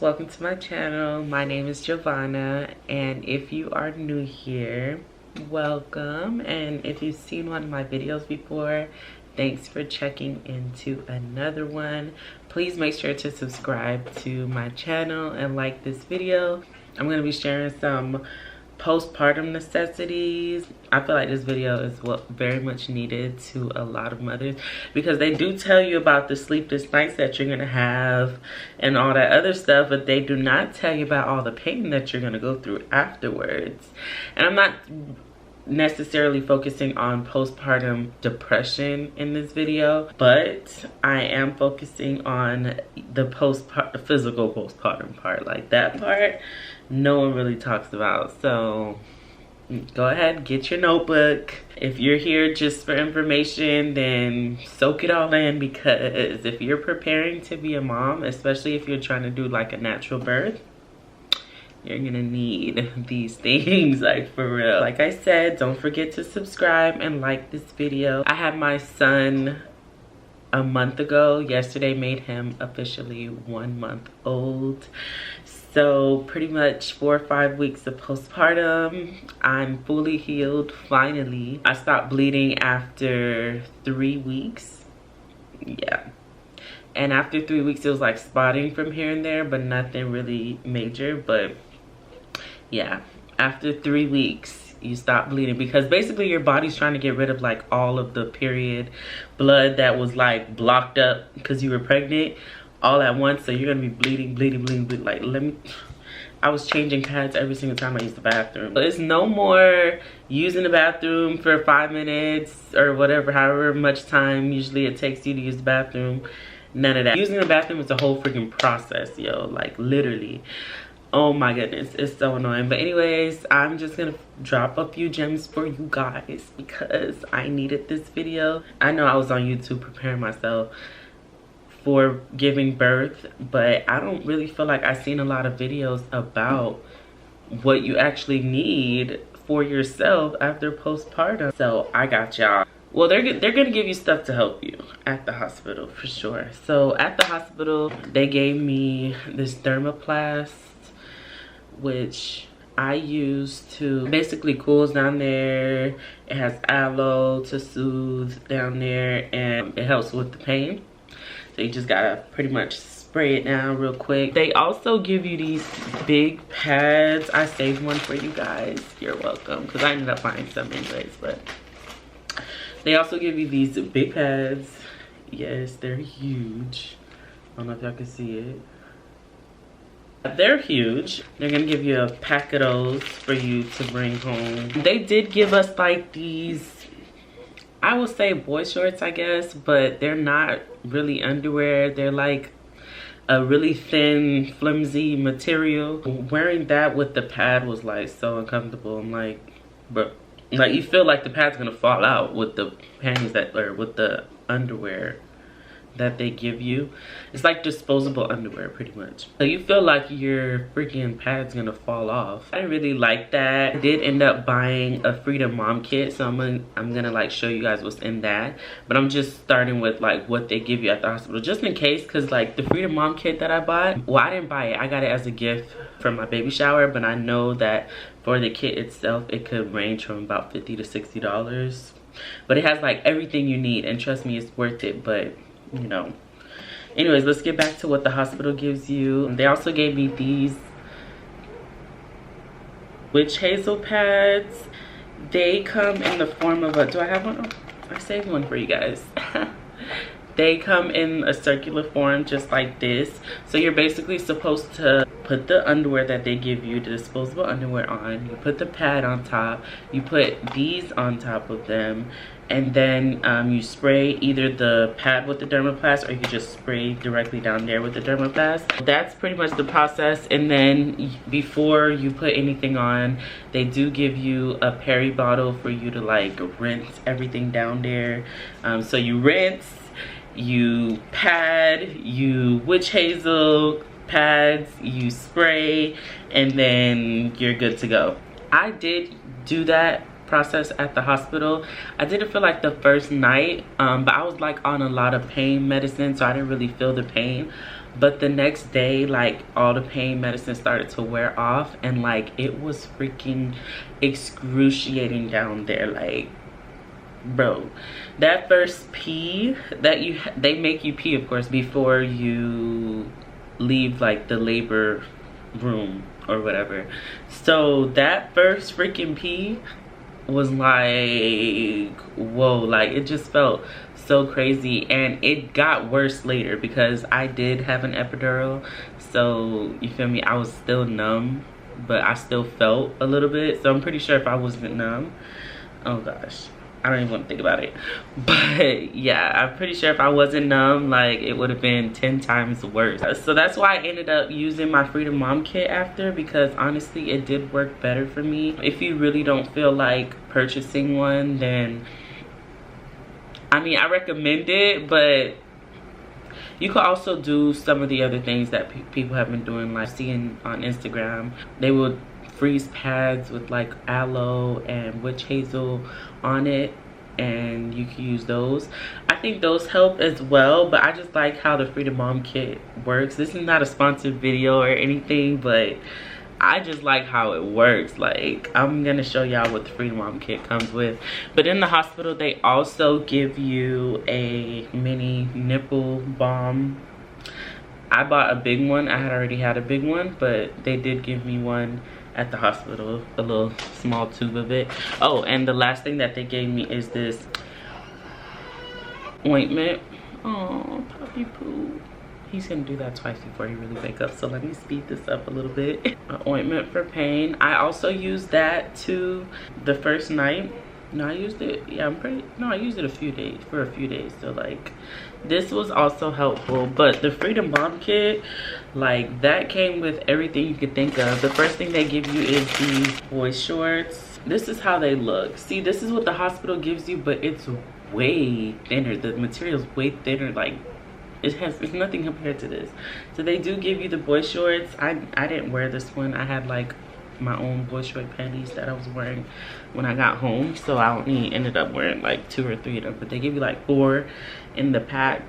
welcome to my channel. My name is Giovanna, and if you are new here, welcome. And if you've seen one of my videos before, thanks for checking into another one. Please make sure to subscribe to my channel and like this video. I'm going to be sharing some postpartum necessities. I feel like this video is very much needed to a lot of mothers, because they do tell you about the sleepless nights that you're gonna have and all that other stuff, but they do not tell you about all the pain that you're gonna go through afterwards. And I'm not necessarily focusing on postpartum depression in this video, but I am focusing on the physical postpartum part. Like that part no one really talks about. So go ahead, get your notebook. If you're here just for information, then soak it all in, because if you're preparing to be a mom, especially if you're trying to do like a natural birth, you're gonna need these things, like for real. Like I said, don't forget to subscribe and like this video. I had my son a month ago. Yesterday made him officially 1 month old. So pretty much 4 or 5 weeks of postpartum. I'm fully healed, finally. I stopped bleeding after 3 weeks. Yeah. And after 3 weeks, it was like spotting from here and there, but nothing really major. But yeah, after 3 weeks, you stop bleeding, because basically your body's trying to get rid of like all of the period blood that was like blocked up because you were pregnant all at once. So you're gonna be bleeding. Like, I was changing pads every single time I used the bathroom. But it's no more using the bathroom for 5 minutes or whatever, however much time usually it takes you to use the bathroom. None of that. Using the bathroom is a whole freaking process, yo. Like literally. Oh my goodness, it's so annoying. But anyways, I'm just gonna drop a few gems for you guys because I needed this video. I know I was on YouTube preparing myself for giving birth, but I don't really feel like I've seen a lot of videos about what you actually need for yourself after postpartum. So I got y'all. Well, they're gonna give you stuff to help you at the hospital for sure. So at the hospital, they gave me this thermoplast, which I use to basically cools down there. It has aloe to soothe down there, and it helps with the pain. So you just gotta pretty much spray it down real quick. They also give you these big pads. I saved one for you guys. You're welcome, because I ended up buying some anyways. But they also give you these big pads. Yes, they're huge. I don't know if y'all can see it. They're huge. They're gonna give you a pack of those for you to bring home. They did give us like these, I would say boy shorts, I guess, but they're not really underwear. They're like a really thin, flimsy material. Wearing that with the pad was like so uncomfortable. I'm like, bro, like you feel like the pad's gonna fall out with the panties that, or with the underwear that they give you. It's like disposable underwear pretty much. So you feel like your freaking pad's gonna fall off. I didn't really like that. I did end up buying a Freedom Mom kit, so I'm gonna like show you guys what's in that. But I'm just starting with like what they give you at the hospital, just in case, because like the Freedom Mom kit that I bought, well, I didn't buy it. I got it as a gift for my baby shower, but I know that for the kit itself, it could range from about $50 to $60. But it has like everything you need, and trust me, it's worth it. But you know, anyways, let's get back to what the hospital gives you. They also gave me these witch hazel pads. They come in the form of a, do I have one? Oh, I saved one for you guys. They come in a circular form just like this. So you're basically supposed to put the underwear that they give you, the disposable underwear, on. You put the pad on top. You put these on top of them. And then you spray either the pad with the dermoplast, or you can just spray directly down there with the dermoplast. That's pretty much the process. And then before you put anything on, they do give you a peri bottle for you to like rinse everything down there. So you rinse, you pad, you witch hazel pads, you spray, and then you're good to go. I did do that process at the hospital. I didn't feel like the first night, but I was like on a lot of pain medicine, so I didn't really feel the pain. But the next day, like, all the pain medicine started to wear off, and like it was freaking excruciating down there. Like, bro, that first pee that they make you pee, of course, before you leave like the labor room or whatever. So that first freaking pee was like, whoa, like it just felt so crazy. And it got worse later because I did have an epidural, so you feel me, I was still numb, but I still felt a little bit. So I'm pretty sure if I wasn't numb, oh gosh, I don't even want to think about it. But yeah, I'm pretty sure if I wasn't numb, like it would have been 10 times worse. So that's why I ended up using my Freedom Mom kit after, because honestly it did work better for me. If you really don't feel like purchasing one, then I mean, I recommend it, but you could also do some of the other things that people have been doing, like seeing on Instagram. They would freeze pads with like aloe and witch hazel on it, and you can use those. I think those help as well, but I just like how the Freedom Mom kit works. This is not a sponsored video or anything, but I just like how it works. Like, I'm gonna show y'all what the Freedom Mom kit comes with. But in the hospital, they also give you a mini nipple balm. I bought a big one. I had already had a big one, but they did give me one at the hospital, a little small tube of it. Oh, and the last thing that they gave me is this ointment. Oh, puppy poo. He's gonna do that twice before he really wake up, so let me speed this up a little bit. An ointment for pain. I also used that too the first night. No, I used it, yeah, I used it for a few days. So like, this was also helpful. But the Freedom Mom kit, like, that came with everything you could think of. The first thing they give you is these boy shorts. This is how they look. See, this is what the hospital gives you, but it's way thinner. The material's way thinner. Like, it's nothing compared to this. So they do give you the boy shorts. I didn't wear this one. I had like my own boy short panties that I was wearing when I got home, so I only ended up wearing like 2 or 3 of them, but they give you like 4 in the pack.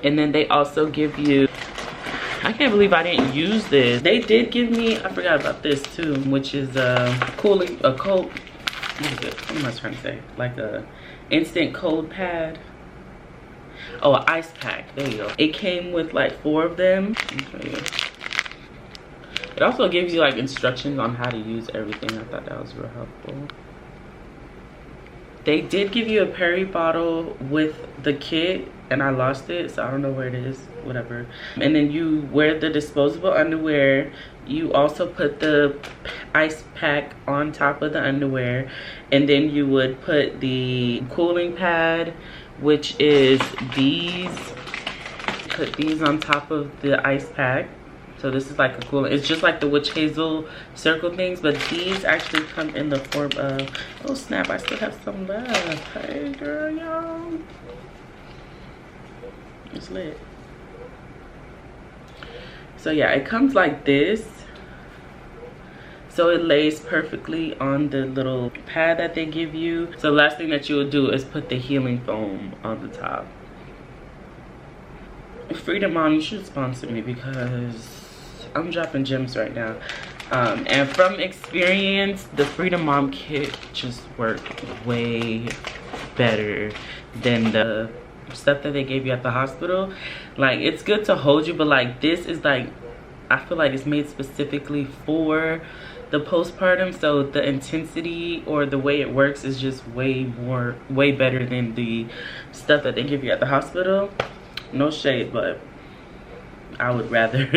And then they also give you, I can't believe I didn't use this, they did give me, I forgot about this too, which is a cold, what am I trying to say, like a instant cold pad. Oh, an ice pack, there you go. It came with like 4 of them. It also gives you like instructions on how to use everything. I thought that was real helpful. They did give you a peri bottle with the kit, and I lost it, so I don't know where it is, whatever. And then you wear the disposable underwear. You also put the ice pack on top of the underwear, and then you would put the cooling pad, which is these. Put these on top of the ice pack. So this is like a cool, it's just like the witch hazel circle things, but these actually come in the form of, oh snap, I still have some left. Hey girl, y'all. It's lit. So yeah, it comes like this. So it lays perfectly on the little pad that they give you. So the last thing that you would do is put the healing foam on the top. Freedom Mom, you should sponsor me because I'm dropping gems right now. And from experience, the Freedom Mom kit just worked way better than the stuff that they gave you at the hospital. Like, it's good to hold you, but like, this is like, I feel like it's made specifically for the postpartum, so the intensity or the way it works is just way better than the stuff that they give you at the hospital. No shade, but I would rather,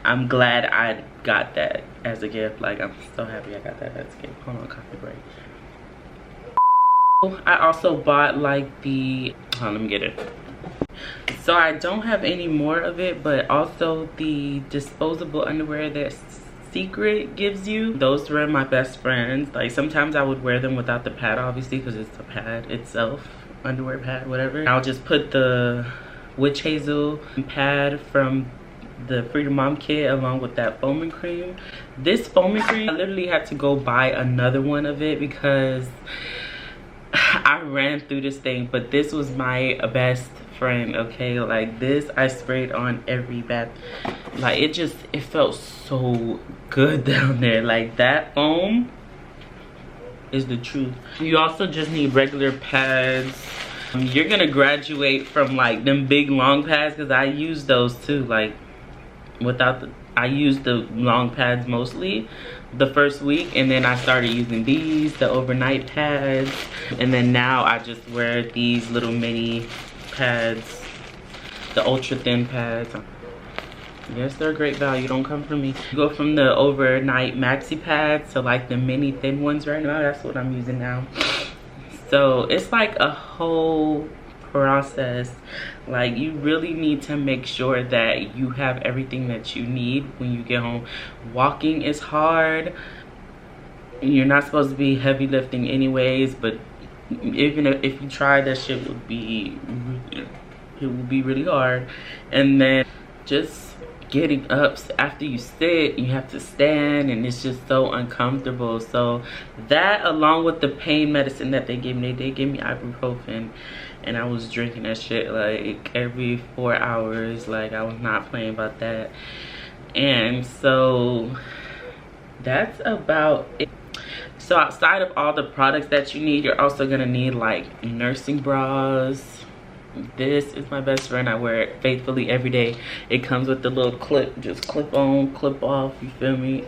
I'm glad I got that as a gift. Like, I'm so happy I got that as a gift. Hold on, coffee break. I also bought like the, let me get it. So I don't have any more of it, but also the disposable underwear that Secret gives you. Those were my best friends. Like, sometimes I would wear them without the pad, obviously, because it's the pad itself, underwear pad, whatever. I'll just put the witch hazel pad from the Freedom Mom kit along with that foaming cream. This foaming cream, I literally had to go buy another one of it because I ran through this thing, but this was my best friend, okay? Like this, I sprayed on every bath. Like it felt so good down there. Like that foam is the truth. You also just need regular pads. You're gonna graduate from like them big long pads, because I use those too. Like I used the long pads mostly the first week, and then I started using these, the overnight pads, and then now I just wear these little mini pads, the ultra thin pads. Yes, they're a great value. Don't come for me. You go from the overnight maxi pads to like the mini thin ones right now. That's what I'm using now. So it's like a whole process. Like you really need to make sure that you have everything that you need when you get home. Walking is hard. You're not supposed to be heavy lifting anyways, but even if you try, that shit would be, it will be really hard. And then just getting up after you sit, you have to stand, and it's just so uncomfortable. So that, along with the pain medicine that they gave me, they gave me ibuprofen, and I was drinking that shit like every 4 hours. Like I was not playing about that. And so that's about it. So outside of all the products that you need, you're also gonna need like nursing bras. This is my best friend. I wear it faithfully every day. It comes with the little clip, just clip on, clip off, you feel me?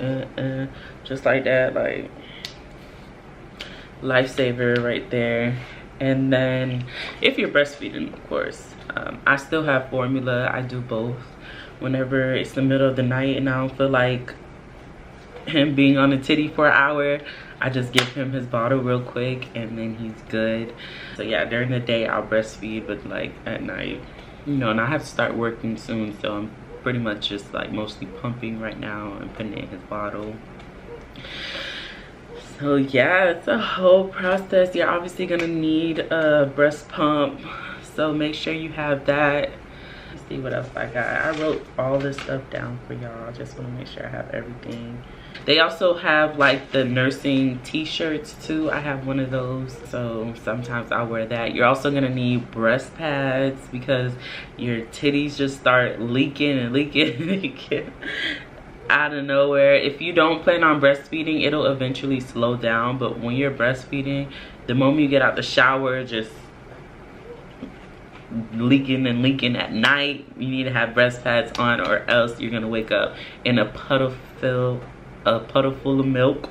Just like that, like lifesaver right there. And then if you're breastfeeding, of course, I still have formula. I do both. Whenever it's the middle of the night and I don't feel like him being on the titty for an hour, I just give him his bottle real quick, and then he's good. So yeah, during the day I'll breastfeed, but like at night, you know, and I have to start working soon, so I'm pretty much just like mostly pumping right now and putting it in his bottle. So yeah, it's a whole process. You're obviously gonna need a breast pump, so make sure you have that. Let's see what else I got. I wrote all this stuff down for y'all. Just want to make sure I have everything. They also have like the nursing t-shirts too. I have one of those, so sometimes I'll wear that. You're also gonna need breast pads, because your titties just start leaking and leaking out of nowhere. If you don't plan on breastfeeding, it'll eventually slow down, but when you're breastfeeding, the moment you get out the shower, just leaking and leaking at night, you need to have breast pads on, or else you're gonna wake up in a puddle full of milk.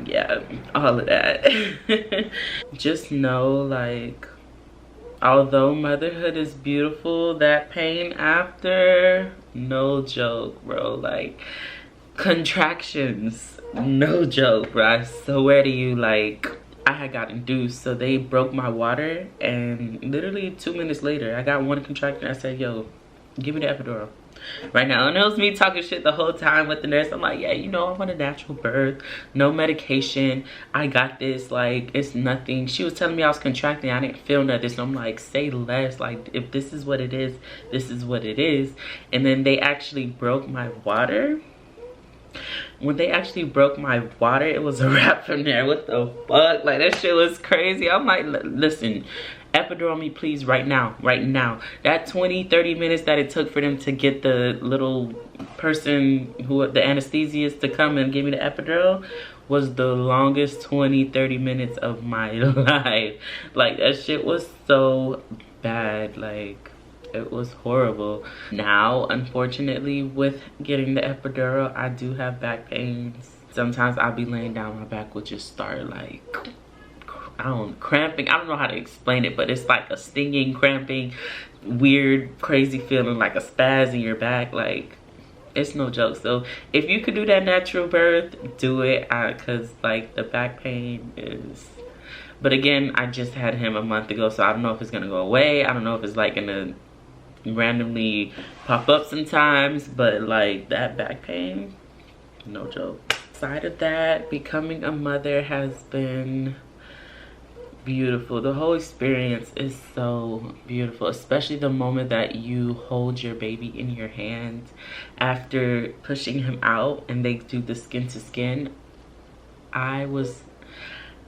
Yeah, all of that. Just know, like, although motherhood is beautiful, that pain after, no joke, bro. Like, contractions, no joke, bro. I swear to you, like, I had got induced, so they broke my water, and literally 2 minutes later, I got one contraction. I said, yo, give me the epidural right now. And it was me talking shit the whole time with the nurse. I'm like, yeah, you know, I want a natural birth, no medication, I got this, like, it's nothing. She was telling me I was contracting, I didn't feel nothing. So I'm like, say less, like, if this is what it is, this is what it is. And then they actually broke my water. When they actually broke my water, it was a wrap from there. What the fuck? Like, that shit was crazy. I'm like, listen, epidural me please right now, right now. That 20-30 minutes that it took for them to get the little person, who the anesthesiast, to come and give me the epidural was the longest 20-30 minutes of my life. Like, that shit was so bad. Like, it was horrible. Now, unfortunately, with getting the epidural, I do have back pains. Sometimes I'll be laying down, my back will just start like, cramping. I don't know how to explain it, but it's like a stinging, cramping, weird, crazy feeling, like a spaz in your back. Like, it's no joke. So if you could do that natural birth, do it, because like the back pain is, but again, I just had him a month ago, so I don't know if it's gonna go away. I don't know if it's like gonna randomly pop up sometimes, but like that back pain, no joke. Aside of that, becoming a mother has been beautiful. The whole experience is so beautiful, especially the moment that you hold your baby in your hands after pushing him out and they do the skin to skin. I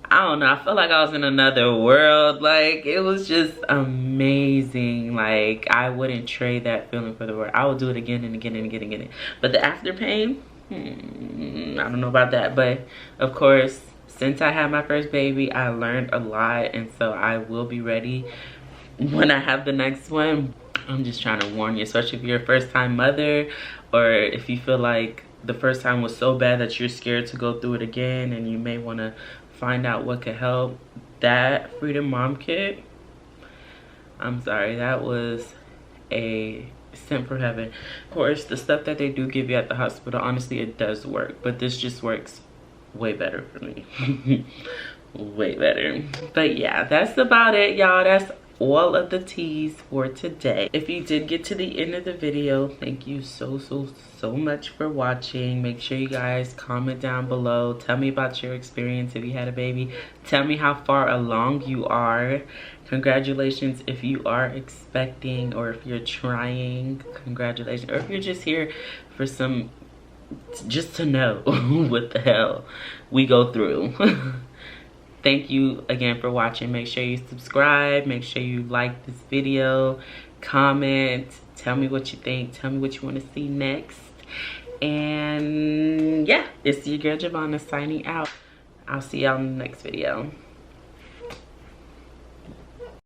I don't know, I felt like I was in another world. Like, it was just amazing. Like, I wouldn't trade that feeling for the world. I would do it again and again and again and again. But the after pain, I don't know about that. But of course, since I had my first baby, I learned a lot, and so I will be ready when I have the next one. I'm just trying to warn you, especially if you're a first-time mother, or if you feel like the first time was so bad that you're scared to go through it again, and you may want to find out what could help. That Freedom Mom Kit, I'm sorry, that was a sent from heaven. Of course, the stuff that they do give you at the hospital, honestly, it does work, but this just works way better for me. Way better. But yeah, that's about it, y'all. That's all of the teas for today. If you did get to the end of the video, thank you so much for watching. Make sure you guys comment down below. Tell me about your experience if you had a baby. Tell me how far along you are. Congratulations if you are expecting, or if you're trying, congratulations. Or if you're just here for some, just to know what the hell we go through. Thank you again for watching. Make sure you subscribe. Make sure you like this video. Comment. Tell me what you think. Tell me what you want to see next. And yeah, it's your girl Giovanna signing out. I'll see y'all in the next video.